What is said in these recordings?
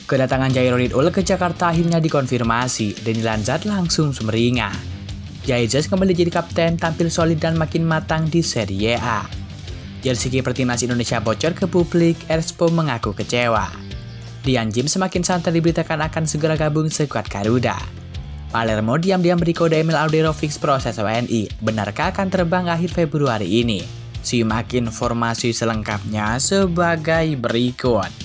Kedatangan Jairoridul ke Jakarta akhirnya dikonfirmasi dan Lanzat langsung sumringah. Jaizes kembali jadi kapten, tampil solid dan makin matang di Serie A. Jersey kiper timnas Indonesia bocor ke publik, Erspo mengaku kecewa. Dian Jim semakin santai diberitakan akan segera gabung skuad Garuda. Palermo diam-diam beri kode email Audero fix proses WNI. Benarkah akan terbang akhir Februari ini? Simak informasi selengkapnya sebagai berikut.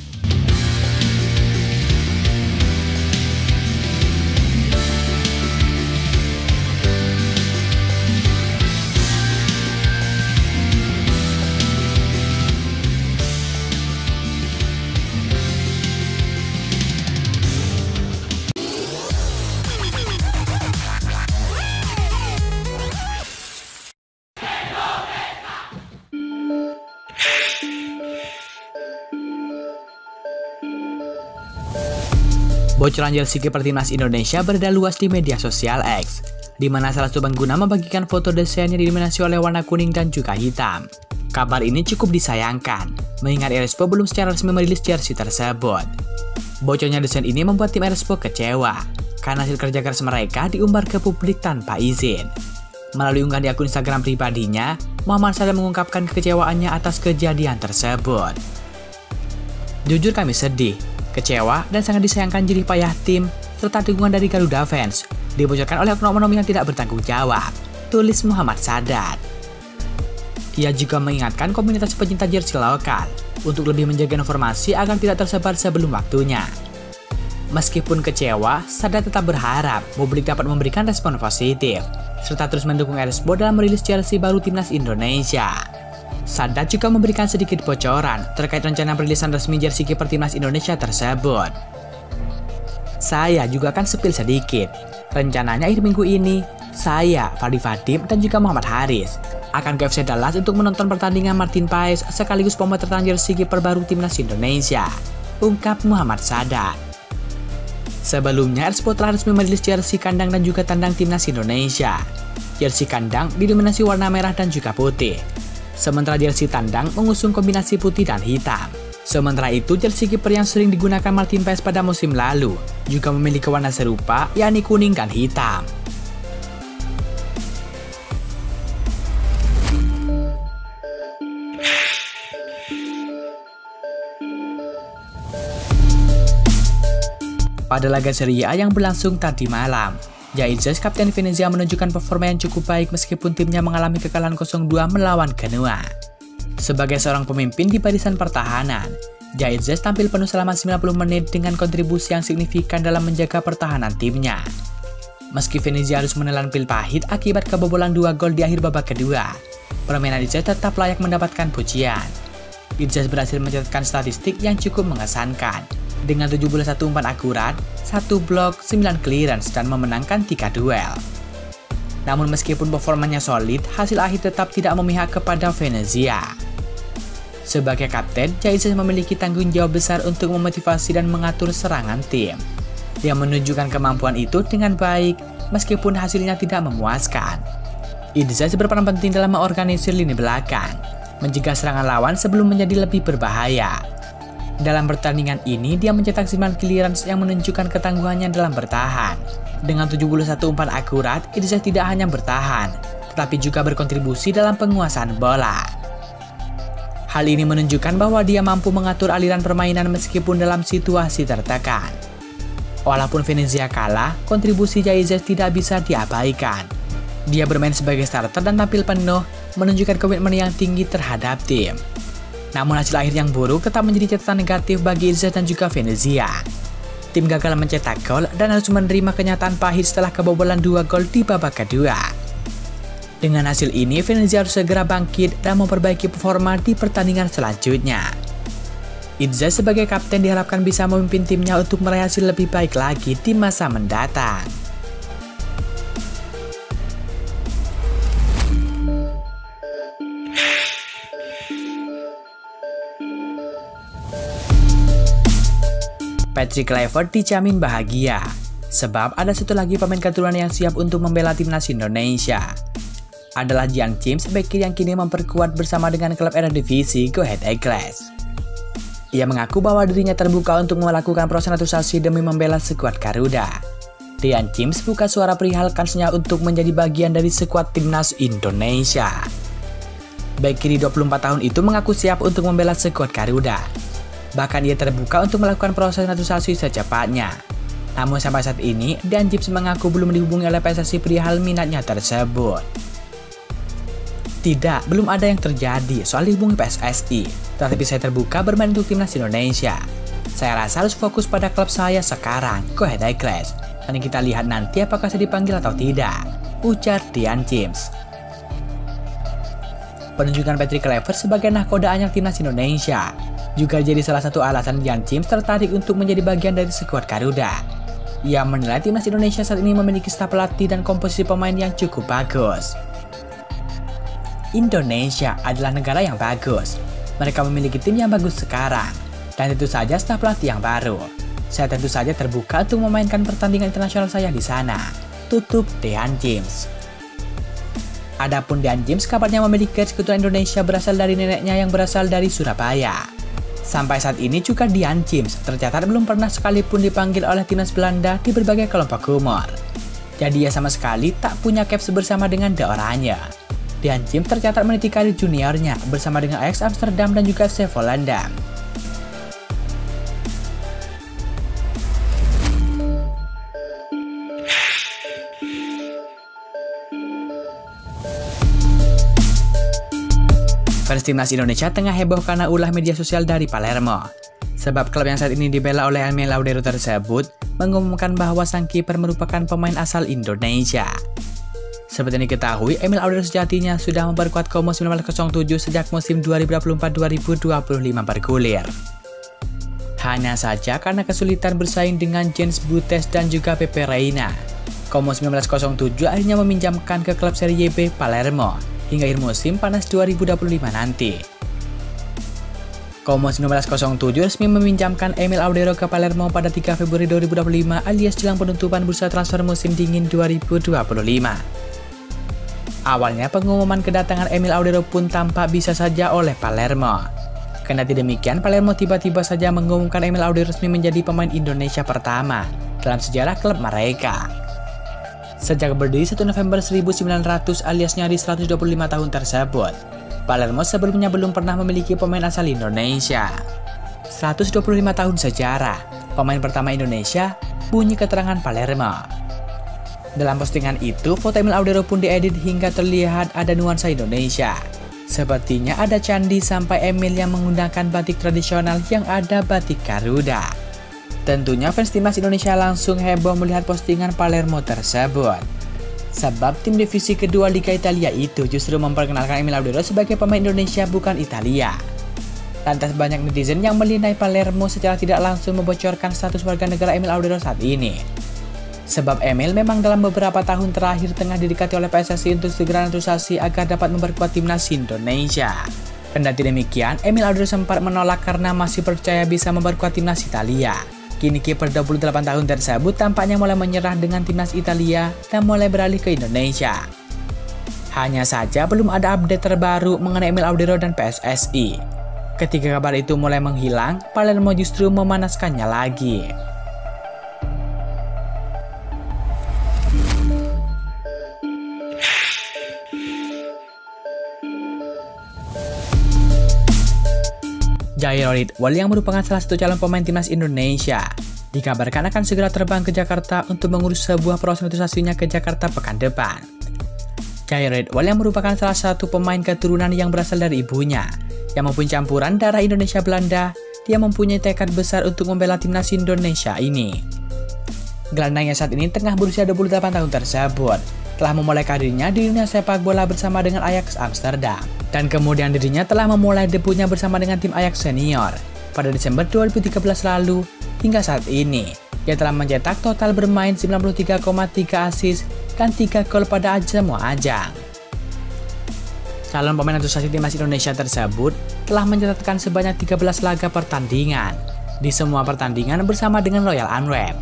Bocoran jersey kiper timnas Indonesia beredar luas di media sosial X, di mana salah satu pengguna membagikan foto desainnya didominasi oleh warna kuning dan juga hitam. Kabar ini cukup disayangkan, mengingat Erspo belum secara resmi merilis jersey tersebut. Bocornya desain ini membuat tim Erspo kecewa, karena hasil kerja keras mereka diumbar ke publik tanpa izin. Melalui unggahan di akun Instagram pribadinya, Muhammad Sadar mengungkapkan kekecewaannya atas kejadian tersebut. Jujur kami sedih, kecewa, dan sangat disayangkan jerih payah tim serta dukungan dari Garuda fans dibocorkan oleh oknum-oknum yang tidak bertanggung jawab, tulis Muhammad Sadar. Ia juga mengingatkan komunitas pecinta jersey lokal untuk lebih menjaga informasi agar tidak tersebar sebelum waktunya. Meskipun kecewa, Sadar tetap berharap publik dapat memberikan respon positif serta terus mendukung Erspo dalam merilis jersey baru timnas Indonesia. Sadar juga memberikan sedikit bocoran terkait rencana perilisan resmi jersey kiper timnas Indonesia tersebut. Saya juga akan spill sedikit. Rencananya akhir minggu ini, saya, Fadli Vadim, dan juga Muhammad Haris akan ke FC Dallas untuk menonton pertandingan Martin Paes sekaligus pemotretan jersey kiper baru timnas Indonesia, ungkap Muhammad Sadar. Sebelumnya, Erspo telah resmi merilis jersey kandang dan juga tandang timnas Indonesia. Jersey kandang didominasi warna merah dan juga putih, sementara jersey tandang mengusung kombinasi putih dan hitam. Sementara itu, jersey kiper yang sering digunakan Martin Paes pada musim lalu juga memiliki warna serupa, yakni kuning dan hitam. Pada laga Serie A yang berlangsung tadi malam, Jaizes kapten Venezia menunjukkan performa yang cukup baik meskipun timnya mengalami kekalahan 0-2 melawan Genoa. Sebagai seorang pemimpin di barisan pertahanan, Jaizes tampil penuh selama 90 menit dengan kontribusi yang signifikan dalam menjaga pertahanan timnya. Meski Venezia harus menelan pil pahit akibat kebobolan 2 gol di akhir babak kedua, permainan Jaizes tetap layak mendapatkan pujian. Jaizes berhasil mencatatkan statistik yang cukup mengesankan, dengan 71 umpan akurat, 1 blok, 9 clearance, dan memenangkan 3 duel. Namun meskipun performanya solid, hasil akhir tetap tidak memihak kepada Venezia. Sebagai kapten, Jaizes memiliki tanggung jawab besar untuk memotivasi dan mengatur serangan tim. Dia menunjukkan kemampuan itu dengan baik, meskipun hasilnya tidak memuaskan. Jaizes berperan penting dalam mengorganisir lini belakang, mencegah serangan lawan sebelum menjadi lebih berbahaya. Dalam pertandingan ini, dia mencetak 9 clearance yang menunjukkan ketangguhannya dalam bertahan. Dengan 71 umpan akurat, Jaizes tidak hanya bertahan, tetapi juga berkontribusi dalam penguasaan bola. Hal ini menunjukkan bahwa dia mampu mengatur aliran permainan meskipun dalam situasi tertekan. Walaupun Venezia kalah, kontribusi Jaizes tidak bisa diabaikan. Dia bermain sebagai starter dan tampil penuh, menunjukkan komitmen yang tinggi terhadap tim. Namun hasil akhir yang buruk tetap menjadi catatan negatif bagi Jaizes dan juga Venezia. Tim gagal mencetak gol dan harus menerima kenyataan pahit setelah kebobolan 2 gol di babak kedua. Dengan hasil ini, Venezia harus segera bangkit dan memperbaiki performa di pertandingan selanjutnya. Jaizes sebagai kapten diharapkan bisa memimpin timnya untuk meraih hasil lebih baik lagi di masa mendatang. Patrick Kluivert dijamin bahagia, sebab ada satu lagi pemain keturunan yang siap untuk membela timnas Indonesia. Adalah Dian James, bek kiri yang kini memperkuat bersama dengan klub Eredivisie Go Ahead Eagles. Ia mengaku bahwa dirinya terbuka untuk melakukan proses naturalisasi demi membela skuad Garuda. Dean James buka suara perihal kansnya untuk menjadi bagian dari skuad timnas Indonesia. Bek kiri 24 tahun itu mengaku siap untuk membela skuad Garuda. Bahkan ia terbuka untuk melakukan proses naturalisasi secepatnya. Namun sampai saat ini, Dean James mengaku belum dihubungi oleh PSSI perihal minatnya tersebut. Tidak, belum ada yang terjadi soal dihubungi PSSI, tetapi saya terbuka bermain untuk timnas Indonesia. Saya rasa harus fokus pada klub saya sekarang, go ahead Douglas. Dan kita lihat nanti apakah saya dipanggil atau tidak, ujar Dean James. Penunjukan Patrick Kluivert sebagai nahkoda anyar timnas Indonesia juga jadi salah satu alasan Dean James tertarik untuk menjadi bagian dari skuad Garuda. Ia menilai timnas Indonesia saat ini memiliki staf pelatih dan komposisi pemain yang cukup bagus. Indonesia adalah negara yang bagus. Mereka memiliki tim yang bagus sekarang, dan tentu saja staf pelatih yang baru. Saya tentu saja terbuka untuk memainkan pertandingan internasional saya di sana, tutup Dean James. Adapun Dean James kabarnya memiliki garis keturunan Indonesia berasal dari neneknya yang berasal dari Surabaya. Sampai saat ini juga Dean James tercatat belum pernah sekalipun dipanggil oleh timnas Belanda di berbagai kelompok umur. Jadi ia sama sekali tak punya caps bersama dengan De Oranje. Dean James tercatat meniti karir juniornya bersama dengan Ajax Amsterdam dan juga FC Volendam. Fans timnas Indonesia tengah heboh karena ulah media sosial dari Palermo. Sebab klub yang saat ini dibela oleh Emil Laudero tersebut mengumumkan bahwa sang kiper merupakan pemain asal Indonesia. Seperti yang diketahui, Emil Laudero sejatinya sudah memperkuat Como 1907 sejak musim 2024-2025 bergulir. Hanya saja karena kesulitan bersaing dengan Jens Butes dan juga Pepe Reina, Como 1907 akhirnya meminjamkan ke klub Serie B Palermo hingga akhir musim panas 2025 nanti. Como 1907 resmi meminjamkan Emil Laudero ke Palermo pada 3 Februari 2025 alias jelang penutupan bursa transfer musim dingin 2025. Awalnya pengumuman kedatangan Emil Laudero pun tampak bisa saja oleh Palermo. Kendati demikian, Palermo tiba-tiba saja mengumumkan Emil Laudero resmi menjadi pemain Indonesia pertama dalam sejarah klub mereka. Sejak berdiri 1 November 1900 alias nyaris 125 tahun tersebut, Palermo sebelumnya belum pernah memiliki pemain asal Indonesia. 125 tahun sejarah, pemain pertama Indonesia, bunyi keterangan Palermo. Dalam postingan itu, foto Emil Laudero pun diedit hingga terlihat ada nuansa Indonesia. Sepertinya ada candi sampai Emil yang menggunakan batik tradisional yang ada batik Garuda. Tentunya fans timnas Indonesia langsung heboh melihat postingan Palermo tersebut. Sebab tim divisi kedua Liga Italia itu justru memperkenalkan Emil Laudero sebagai pemain Indonesia bukan Italia. Lantas banyak netizen yang melinai Palermo secara tidak langsung membocorkan status warga negara Emil Laudero saat ini. Sebab Emil memang dalam beberapa tahun terakhir tengah didekati oleh PSSI untuk segera naturalisasi agar dapat memperkuat timnas Indonesia. Kendati demikian, Emil Laudero sempat menolak karena masih percaya bisa memperkuat timnas Italia. Kini kiper 28 tahun tersebut tampaknya mulai menyerah dengan timnas Italia dan mulai beralih ke Indonesia. Hanya saja belum ada update terbaru mengenai Emil Laudero dan PSSI. Ketika kabar itu mulai menghilang, Palermo justru memanaskannya lagi. Jairo Ridwan yang merupakan salah satu calon pemain timnas Indonesia dikabarkan akan segera terbang ke Jakarta untuk mengurus sebuah proses naturalisasinya ke Jakarta pekan depan. Jairo Ridwan yang merupakan salah satu pemain keturunan yang berasal dari ibunya yang mempunyai campuran darah Indonesia Belanda, dia mempunyai tekad besar untuk membela timnas Indonesia ini. Gelandang yang saat ini tengah berusia 28 tahun tersebut telah memulai karirnya di dunia sepak bola bersama dengan Ajax Amsterdam. Dan kemudian dirinya telah memulai debutnya bersama dengan tim Ajax Senior pada Desember 2013 lalu. Hingga saat ini, ia telah mencetak total bermain 93,3 assist dan 3 gol pada semua ajang. Calon pemain naturalisasi timnas Indonesia tersebut telah mencatatkan sebanyak 13 laga pertandingan di semua pertandingan bersama dengan Royal Antwerp.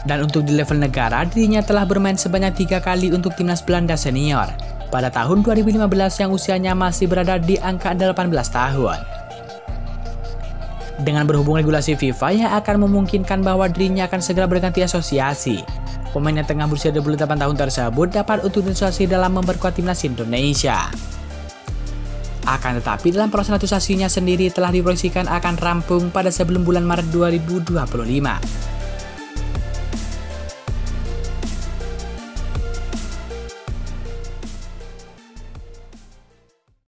Dan untuk di level negara, dirinya telah bermain sebanyak 3 kali untuk timnas Belanda Senior pada tahun 2015 yang usianya masih berada di angka 18 tahun. Dengan berhubung regulasi FIFA yang akan memungkinkan bahwa dirinya akan segera berganti asosiasi, pemain yang tengah berusia 28 tahun tersebut dapat untuk naturalisasi dalam memperkuat timnas Indonesia. Akan tetapi dalam proses naturalisasinya sendiri telah diproyeksikan akan rampung pada sebelum bulan Maret 2025.